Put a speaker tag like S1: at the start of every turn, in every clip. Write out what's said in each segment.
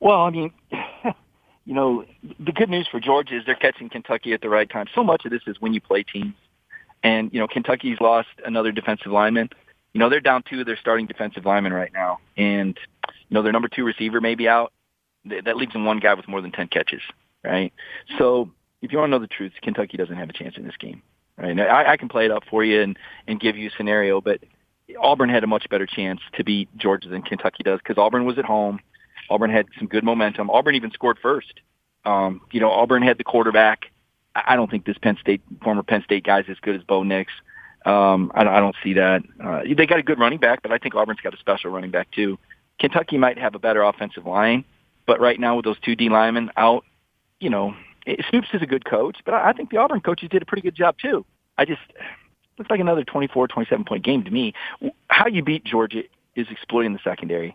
S1: Well, I mean, the good news for Georgia is they're catching Kentucky at the right time. So much of this is when you play teams. And, Kentucky's lost another defensive lineman. They're down 2 of their starting defensive linemen right now. And, their number 2 receiver may be out. That leaves them one guy with more than 10 catches, right? So if you want to know the truth, Kentucky doesn't have a chance in this game, right? Now, I can play it up for you and give you a scenario, but Auburn had a much better chance to beat Georgia than Kentucky does because Auburn was at home. Auburn had some good momentum. Auburn even scored first. Auburn had the quarterback. I don't think this former Penn State guy is as good as Bo Nix. I don't see that. They got a good running back, but I think Auburn's got a special running back too. Kentucky might have a better offensive line, but right now with those 2 D linemen out, Snoops is a good coach, but I think the Auburn coaches did a pretty good job too. Looks like another 24, 27-point game to me. How you beat Georgia is exploiting the secondary.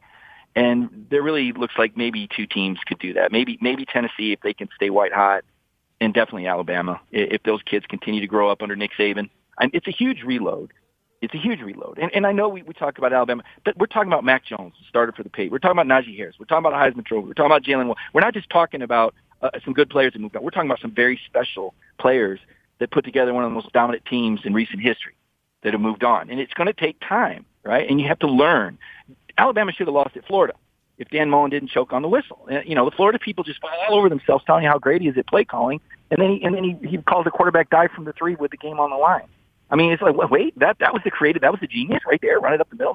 S1: And there really looks like maybe 2 teams could do that. Maybe Tennessee if they can stay white hot, and definitely Alabama if those kids continue to grow up under Nick Saban. And it's a huge reload. And I know we talk about Alabama, but we're talking about Mac Jones, starter for the Patriots. We're talking about Najee Harris. We're talking about a Heisman Trophy. We're talking about Jalen Wall. We're not just talking about some good players that moved on. We're talking about some very special players that put together one of the most dominant teams in recent history that have moved on. And it's going to take time, right? And you have to learn. Alabama should have lost at Florida if Dan Mullen didn't choke on the whistle. The Florida people just fall all over themselves telling you how great he is at play calling, and then he called the quarterback dive from the 3 with the game on the line. I mean, it's like, wait, that was the genius right there, run it up the middle.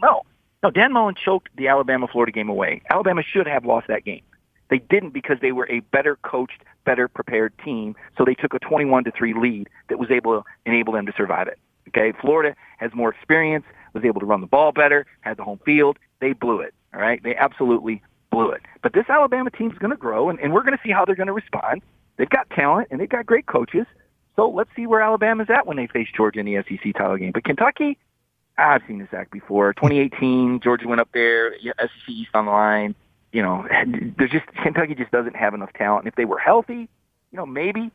S1: No, Dan Mullen choked the Alabama-Florida game away. Alabama should have lost that game. They didn't because they were a better coached, better prepared team, so they took a 21-3 lead that was able to enable them to survive it. Okay, Florida has more experience, was able to run the ball better, had the home field. They blew it, all right? They absolutely blew it. But this Alabama team is going to grow, and we're going to see how they're going to respond. They've got talent, and they've got great coaches. So let's see where Alabama's at when they face Georgia in the SEC title game. But Kentucky, I've seen this act before. 2018, Georgia went up there, SEC East on the line. Kentucky just doesn't have enough talent. And if they were healthy, maybe.